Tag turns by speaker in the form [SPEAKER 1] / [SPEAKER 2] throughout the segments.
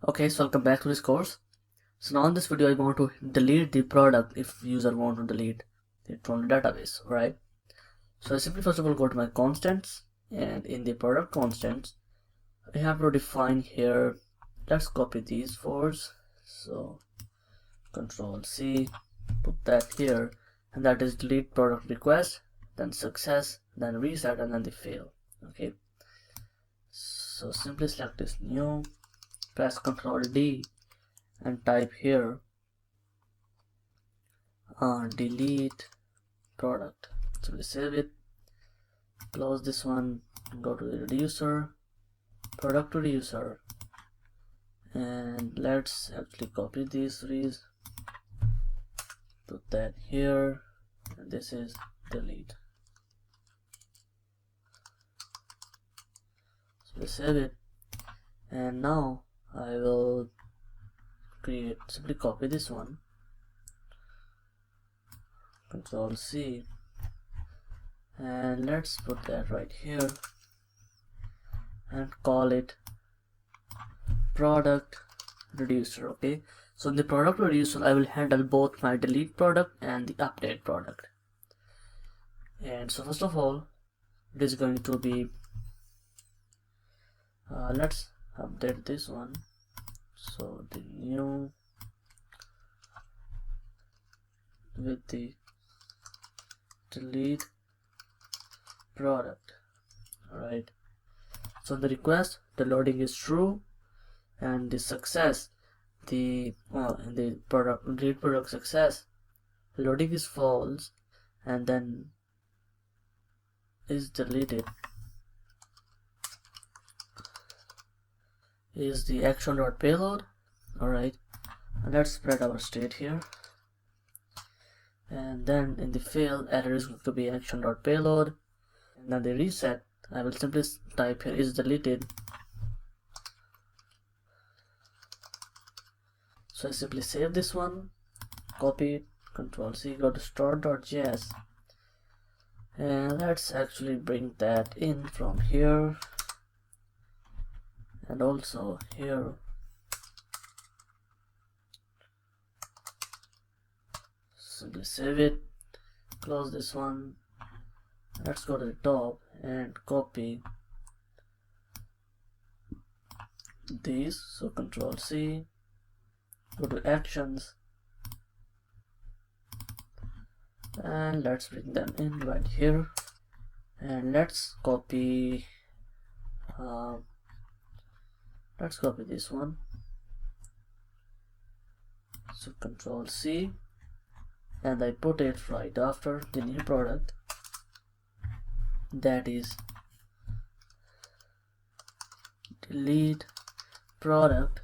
[SPEAKER 1] Okay, so welcome back to this course. So now in this video I want to delete the product if user want to delete it from the database, right? So I simply first of all go to my constants, and in the product constants I have to define here, let's copy these fours. So Control C, put that here, and that is delete product request, then success, then reset, and then the fail. Okay, so simply select this new, press Control D and type here delete product. So we save it, close this one, go to the reducer, product reducer, and let's actually copy these three, put that here, and this is delete. So we save it, and now I will simply copy this one, Control C, and let's put that right here and call it product reducer. Okay, so in the product reducer I will handle both my delete product and the update product. And so first of all it is going to be let's update this one. So the new with the delete product. Alright, so the request, the loading is true, and the success, the product delete product success, loading is false, and then is deleted is the action.payload. Alright, and let's spread our state here, and then in the fail error is going to be action.payload, and then the reset I will simply type here is deleted. So I simply save this one, copy it, Control C, go to start.js, and let's actually bring that in from here and also here. Simply save it, close this one, let's go to the top and copy these. So Control C, go to actions, and let's bring them in right here, and let's copy this one. So Control C, and I put it right after the new product, that is delete product.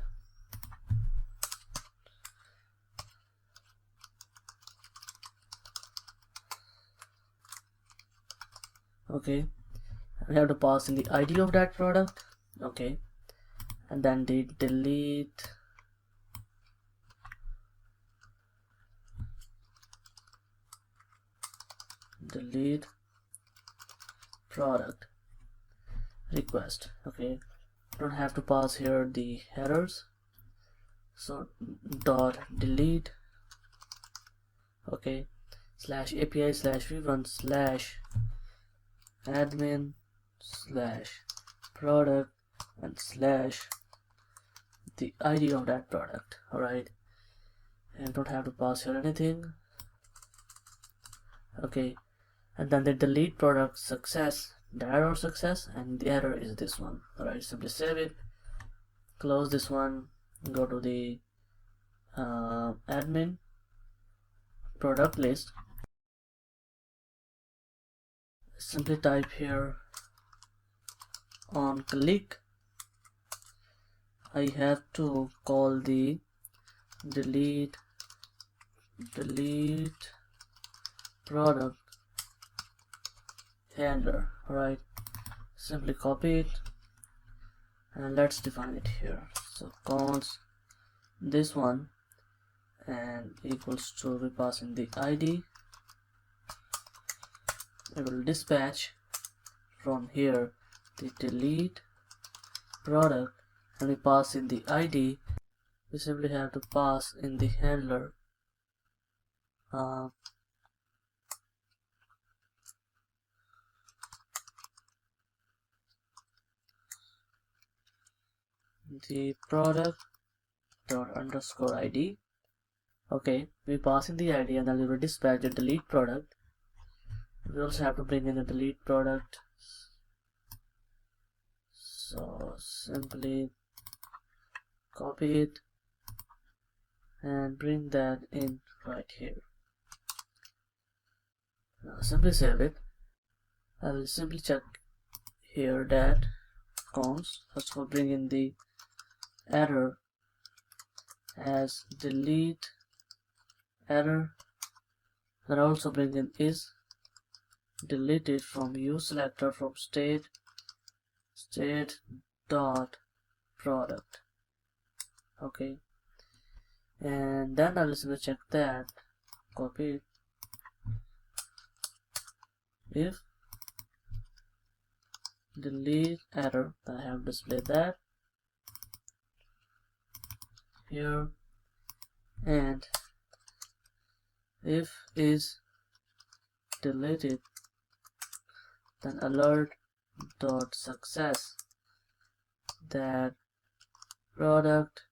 [SPEAKER 1] Okay, we have to pass in the ID of that product. Okay, and then the delete product request. Okay, don't have to pass here the headers, so dot delete, okay, slash API slash v1 slash admin slash product and slash the ID of that product. Alright, and don't have to pass here anything. Okay, and then the delete product success, the error success, and the error is this one. Alright, simply save it, close this one, go to the admin product list, simply type here on click I have to call the delete product handler. Alright, simply copy it and let's define it here. So const this one and equals to, we pass in the ID, I will dispatch from here the delete product and we pass in the ID, we simply have to pass in the handler the product dot underscore ID. Okay, we pass in the ID and then we will dispatch the delete product. We also have to bring in the delete product, so simply copy it and bring that in right here. Now simply save it. I will simply check here that const, first of all bring in the error as delete error, then also bring in is deleted from use selector from state dot product. Okay, and then I'll simply check that, copy it, if delete error, then I have displayed that here, and if is deleted, then alert dot success that product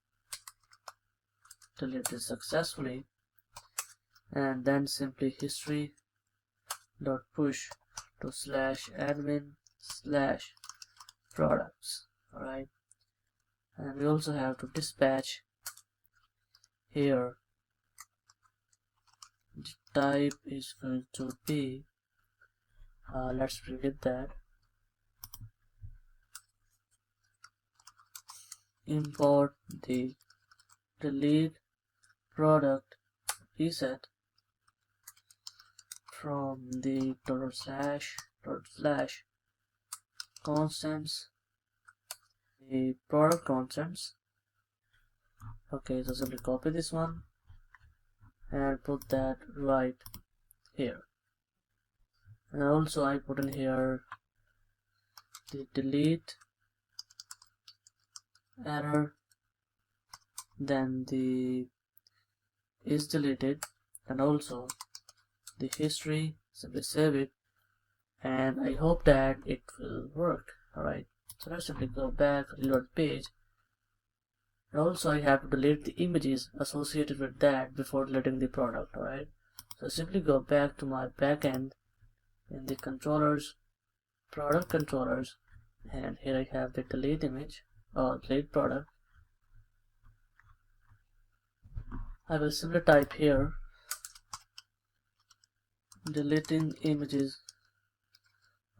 [SPEAKER 1] deleted successfully, and then simply history dot push to /admin/products. Alright, and we also have to dispatch here. The type is going to be let's preview that, import the delete product reset from the /constants, the product constants. Okay, so simply copy this one and put that right here, and also I put in here the delete error, then the is deleted, and also the history. Simply save it, and I hope that it will work. Alright, so let's simply go back, reload the page, and also I have to delete the images associated with that before deleting the product. Alright, so simply go back to my backend in the controllers, product controllers, and here I have the delete image or delete product. I will simply type here deleting images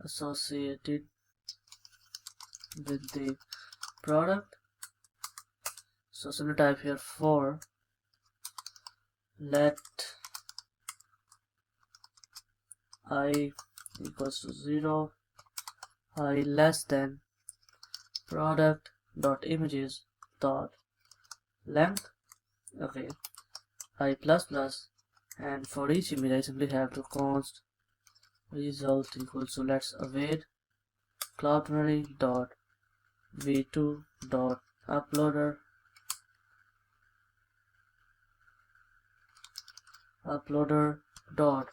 [SPEAKER 1] associated with the product. So simply type here for let I equals to 0, I less than product dot images dot length. Okay, I plus plus, and for each image I simply have to const result equals to let's await cloudinary dot v2 dot uploader dot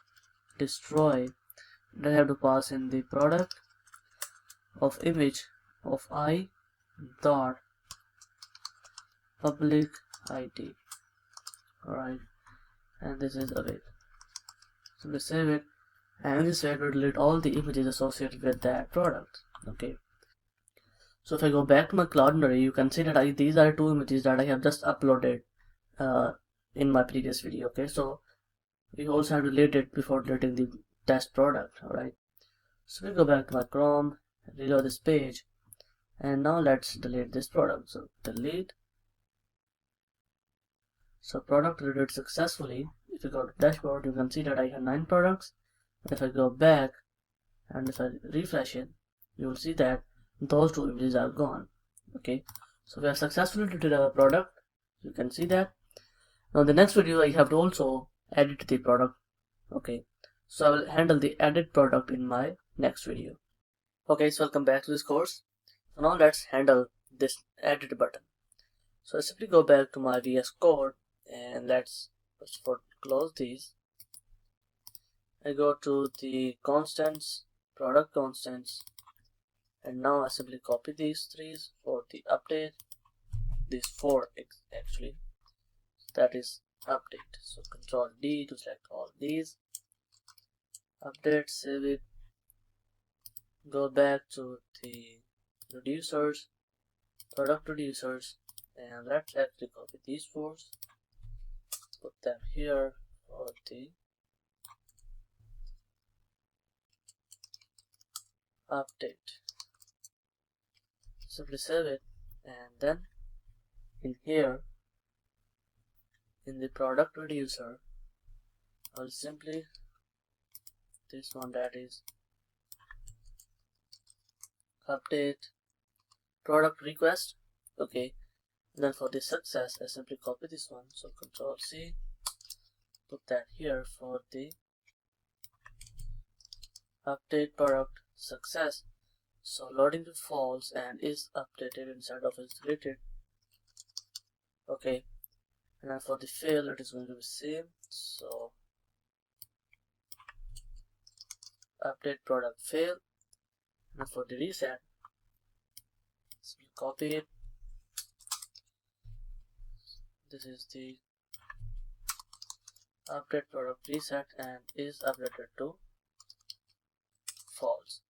[SPEAKER 1] destroy, and I have to pass in the product of image of I dot public ID. Alright, and this is await. So we save it, and this way will delete all the images associated with that product. Okay, so if I go back to my Cloudinary, you can see that these are two images that I have just uploaded in my previous video. Okay, so we also have to delete it before deleting the test product. Alright, so we go back to my Chrome, reload this page, and now let's delete this product. So delete. So product deleted successfully. If you go to dashboard, you can see that I have 9 products. And if I go back and if I refresh it, you will see that those two images are gone. Okay, so we have successfully deleted our product. You can see that. Now in the next video, I have to also edit the product. Okay, so I will handle the edit product in my next video. Okay, so welcome back to this course. So now let's handle this edit button. So I simply go back to my VS Code and let's first of all close these. I go to the constants, product constants, and now I simply copy these three for the update. These four actually, that is update. So Control D to select all these. Update, save it. Go back to the reducers, product reducers, and let's actually copy these four. Put them here for the update. Simply save it, and then in here in the product reducer I'll simply this one, that is update product request. Okay, and then for the success I simply copy this one, so Control C, put that here for the update product success. So loading to false and is updated inside of is deleted. Okay, and then for the fail it is going to be same, so update product fail. And for the reset, so copy it. This is the update product reset and is updated to false.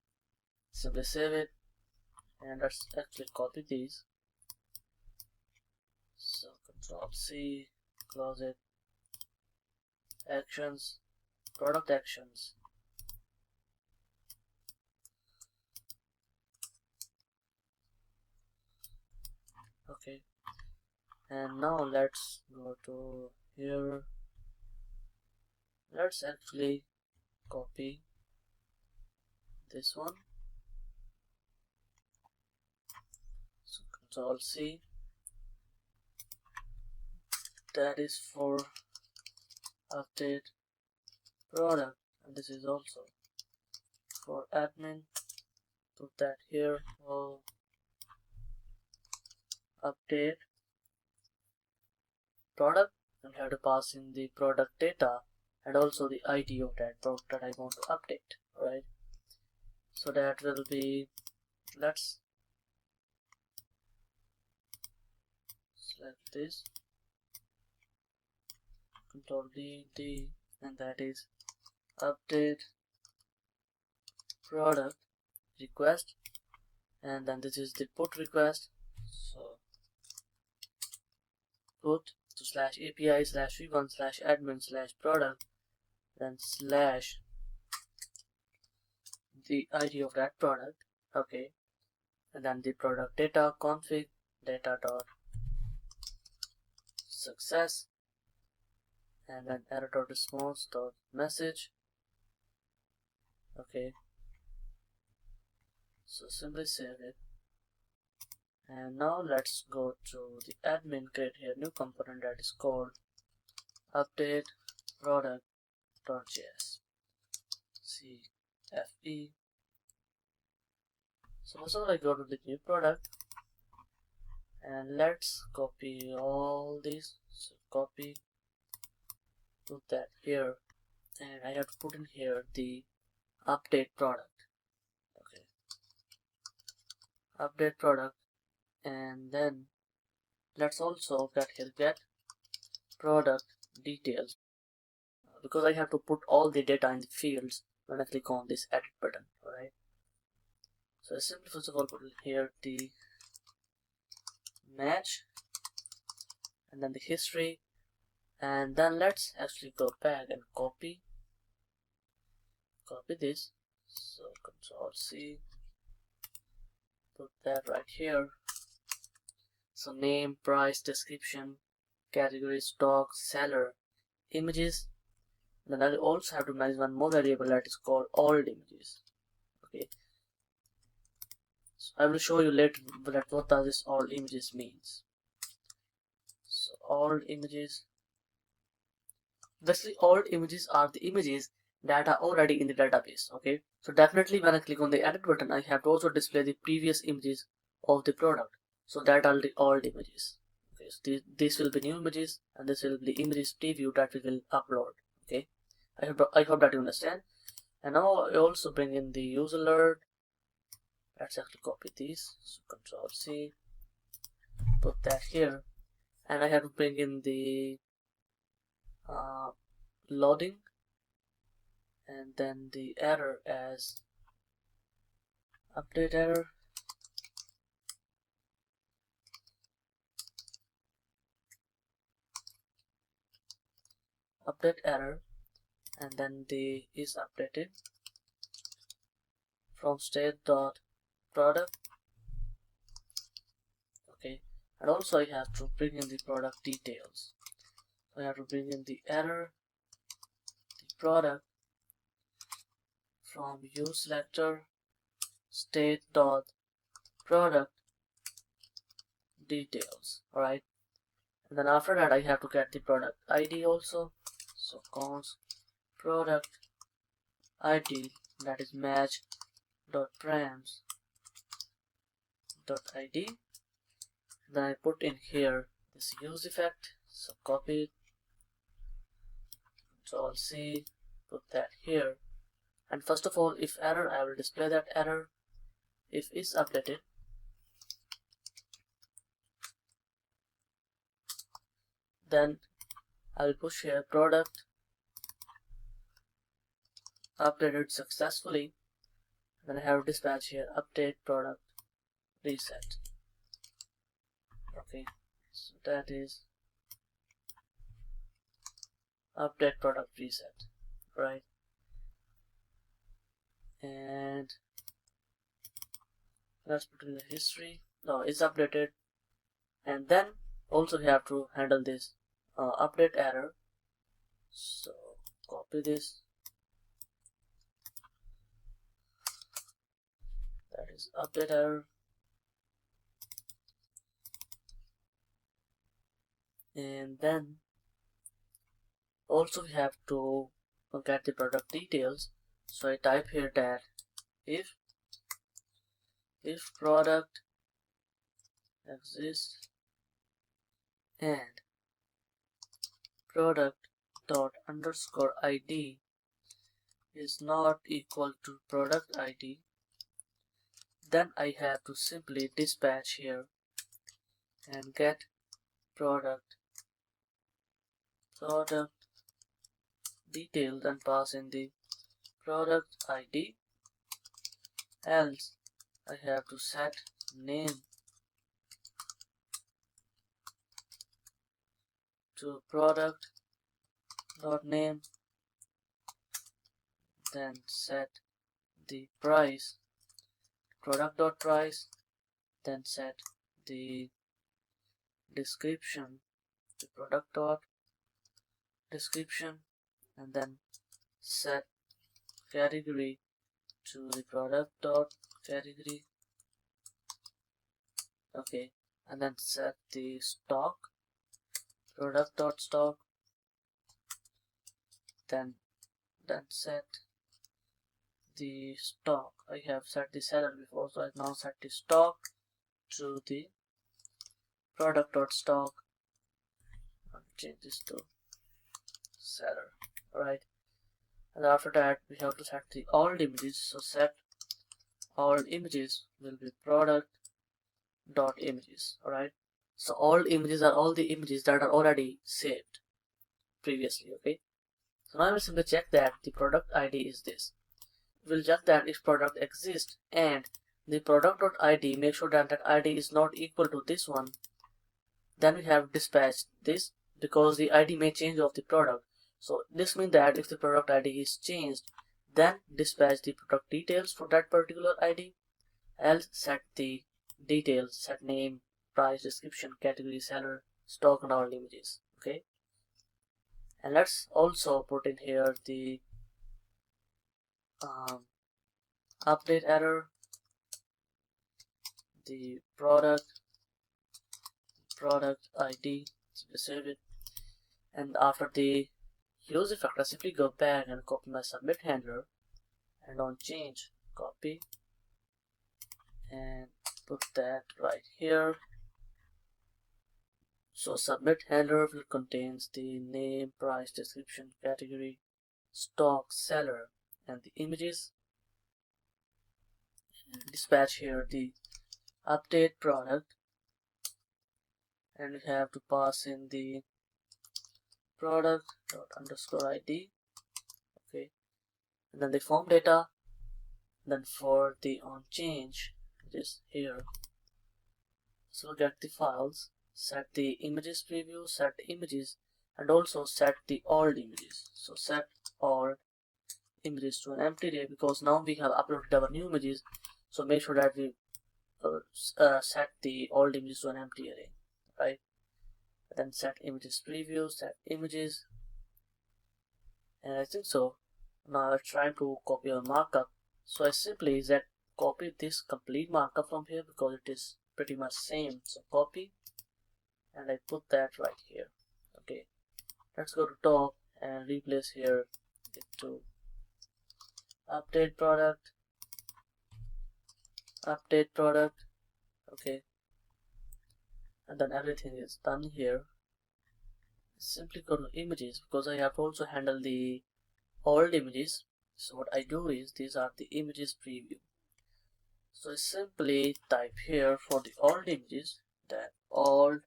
[SPEAKER 1] Simply save it, and let's actually copy these. So Control C, close it. Actions, product actions. Okay, and now let's go to here. Let's actually copy this one. So Control C, that is for update product, and this is also for admin. Put that here for update product, and have to pass in the product data and also the ID of that product that I want to update. Right, so that will be, let's select this, Control D, and that is update product request, and then this is the put request. So put to /API/v1/admin/product, then slash the ID of that product. Okay, and then the product data config data dot success, and then error dot response dot message. Okay, so simply save it, and now let's go to the admin, create here new component that is called update product.js CFE. So first of all I go to the new product, and let's copy all these. So copy, put that here, and I have to put in here the update product. Okay, update product, and then let's also get here get product details, because I have to put all the data in the fields when I click on this edit button. Alright, so I simply first of all put in here the match and then the history, and then let's actually go back and copy this. So Control C, put that right here. So name, price, description, category, stock, seller, images. Then I also have to manage one more variable that is called old images. Okay, so I will show you later that what does this old images means. So old images, basically old images are the images that are already in the database. Okay, so definitely when I click on the edit button I have to also display the previous images of the product. So that are the old images. Okay, so this will be new images, and this will be the images preview that we will upload. Okay, I hope that you understand. And now I also bring in the user alert. Let's actually copy these. So Control C, put that here, and I have to bring in the loading, and then the error as update error. Update error, and then the is updated from state.product. Okay, and also I have to bring in the product details. So I have to bring in the error, the product from useSelector state.product details. Alright, and then after that I have to get the product ID also. So const product ID, that is match.params.id. Then I put in here this use effect. So copy it, Control C, put that here. And first of all, if error, I will display that error. If is updated, then I will push here product updated successfully. Then I have to dispatch here update product reset. Okay, so that is update product reset, right? And let's put in the history. No, it's updated. And then also we have to handle this update error. So copy this. That is update error. And then also we have to get the product details. So I type here that if product exists and product dot underscore ID is not equal to product ID, then I have to simply dispatch here and get product details and pass in the product ID. Else I have to set name to product dot name, then set the price product dot price, then set the description to product dot description, and then set category to the product dot category. Okay, and then set the stock product dot stock, then set the stock. I have set the seller before, so I now set the stock to the product dot stock. I'll change this to seller. Alright, and after that we have to set the old images. So set old images will be product dot images. Alright, so old images are all the images that are already saved previously. Okay, so now I will simply check that the product ID is this. We'll check that if product exists and the product.id, make sure that that ID is not equal to this one. Then we have dispatched this because the ID may change of the product. So this means that if the product ID is changed, then dispatch the product details for that particular ID. Else set the details, set name, price, description, category, seller, stock, and all images. Okay, and let's also put in here the update error, the product ID, save it, and after the use effect, I simply go back and copy my submit handler, and on change, copy and put that right here, So submit header will contains the name, price, description, category, stock, seller, and the images. Dispatch here the update product, and we have to pass in the product dot underscore id. Okay, and then the form data. Then for the on change, it is here. So get the files, set the images preview, set the images, and also set the old images. So set all images to an empty array, because now we have uploaded our new images. So make sure that we set the old images to an empty array, right? Then set images preview, set images, and I think so. Now I'm trying to copy our markup. So I simply copy this complete markup from here because it is pretty much same. So copy, and I put that right here. Okay, let's go to top and replace here it to update product. Okay, and then everything is done here. Simply go to images, because I have to also handle the old images. So what I do is, these are the images preview. So I simply type here for the old images that old,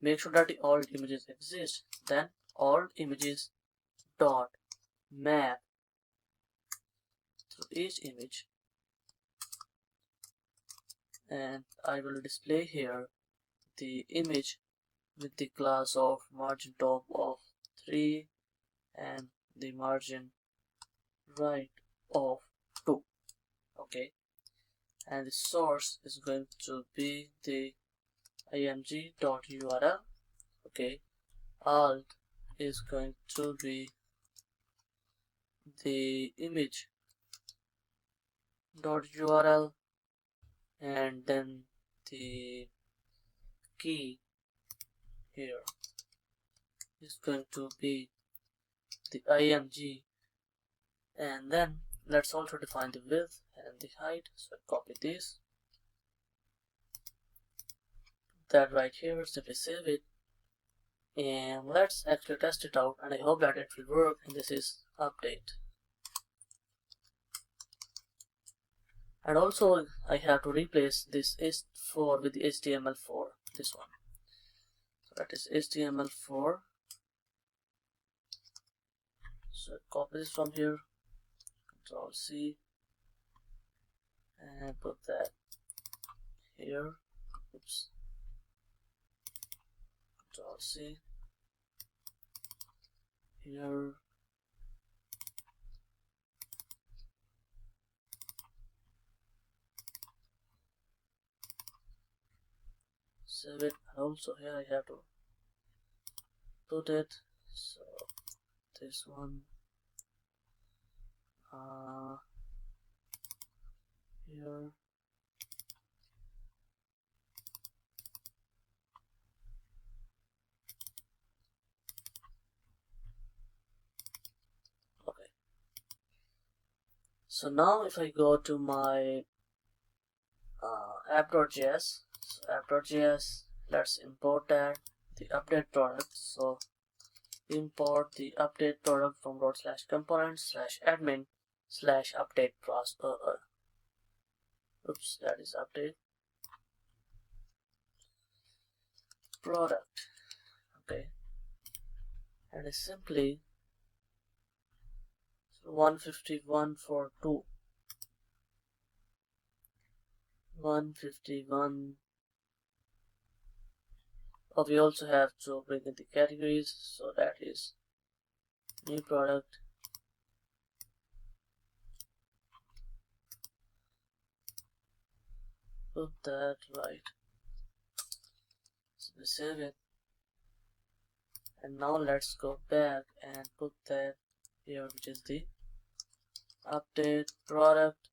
[SPEAKER 1] make sure that the old images exist, then old images dot map to each image, and I will display here the image with the class of margin top of 3 and the margin right of 2. Okay, and the source is going to be the img.url. okay, alt is going to be the image.url, and then the key here is going to be the img, and then let's also define the width and the height. So copy this, that right here, simply save it, and let's actually test it out, and I hope that it will work. And this is update, and also I have to replace this is4 with the HTML4, this one. So that is HTML4. So copy this from here, Control C, and put that here. Oops. Control C here. Save it, and also here I have to put it. So this one here. Okay. So now if I go to my app.js, so app.js, let's import that, the update product. So import the update product from /components/admin/update process. Oops, that is update product. Okay, and it's simply 151 for 2, 151. But we also have to bring in the categories, so that is new product, put that right. So we save it, and now let's go back and put that here, which is the update product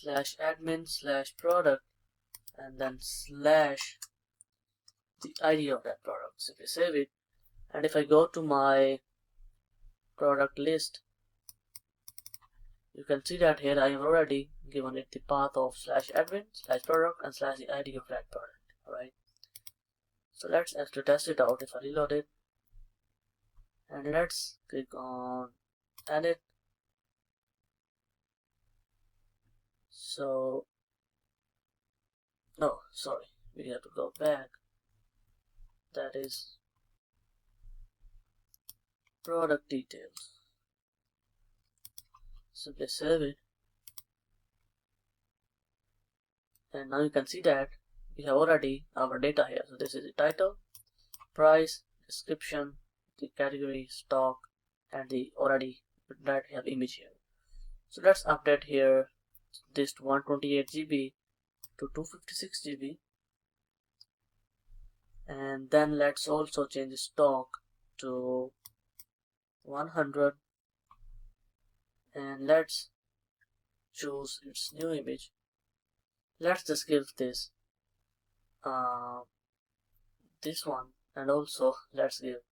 [SPEAKER 1] /admin/product, and then slash the ID of that product. So if I save it, and if I go to my product list, you can see that here I have already given it the path of /admin/product and /the ID of that product. Alright, So let's actually test it out. If I reload it, and let's click on edit. So no, sorry, we have to go back. That is product details. Simply save it, and now you can see that we have already our data here. So this is the title, price, description, the category, stock, and the already that we have image here. So let's update here this 128 GB to 256 GB, and then let's also change the stock to 100, and let's choose its new image. Let's just give this this one, and also let's give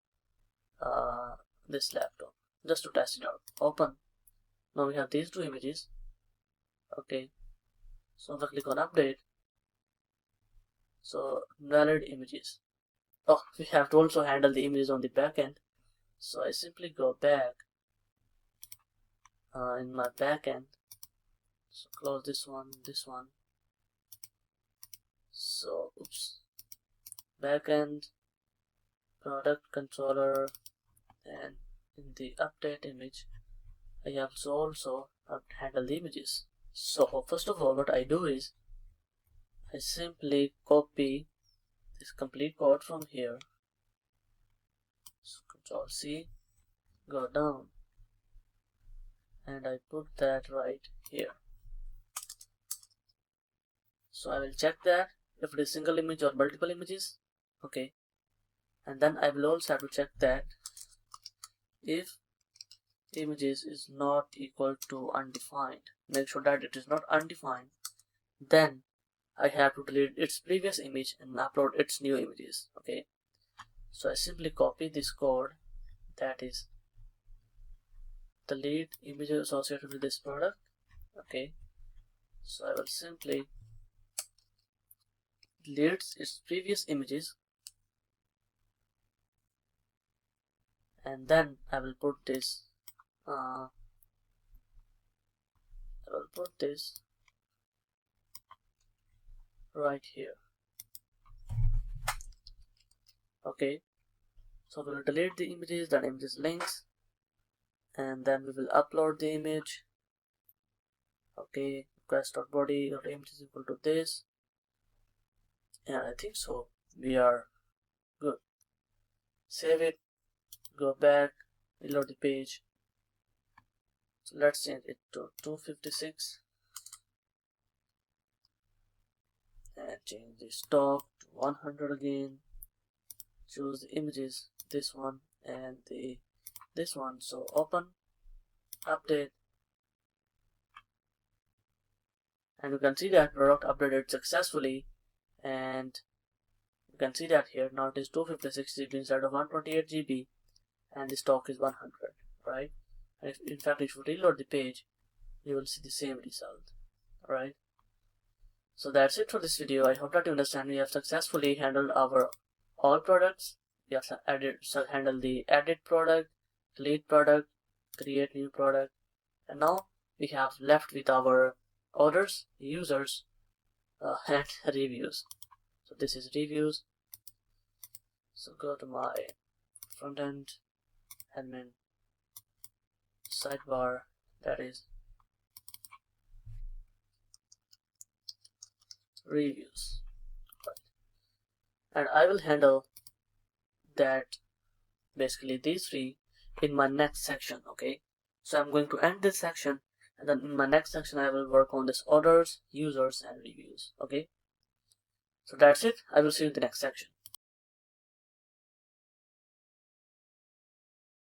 [SPEAKER 1] this laptop just to test it out. Open. Now we have these two images. Okay, so if I click on update, so valid images. Oh, we have to also handle the images on the backend. So I simply go back in my backend. So close this one. So oops, backend, product controller, and in the update image I have to also handle the images. So first of all, what I do is I simply copy this complete code from here. So Control C, go down, and I put that right here. So I will check that if it is single image or multiple images. Okay, and then I will also have to check that if images is not equal to undefined, make sure that it is not undefined, then I have to delete its previous image and upload its new images. Okay, so I simply copy this code, that is delete images associated with this product. Okay, so I will simply delete its previous images, and then I will put this right here. Okay, so we will delete the images, then images links, and then we will upload the image. Okay, request.body or image is equal to this, and I think so we are good. Save it, go back, reload the page. So let's change it to 256 and change the stock to 100 again. Choose the images, this one and this one. So open, update, and you can see that product updated successfully, and you can see that here now it is 256 GB instead of 128 GB, and the stock is 100, right? And in fact, if you reload the page, you will see the same result, right? So that's it for this video. I hope that you understand we have successfully handled our all products. We have handled the edit product, delete product, create new product, and now we have left with our orders, users, and reviews. So this is reviews. So go to my front end, admin, sidebar, that is reviews, right. And I will handle that, basically these three, in my next section. Okay, so I'm going to end this section, and then in my next section I will work on this orders, users, and reviews. Okay, so that's it. I will see you in the next section.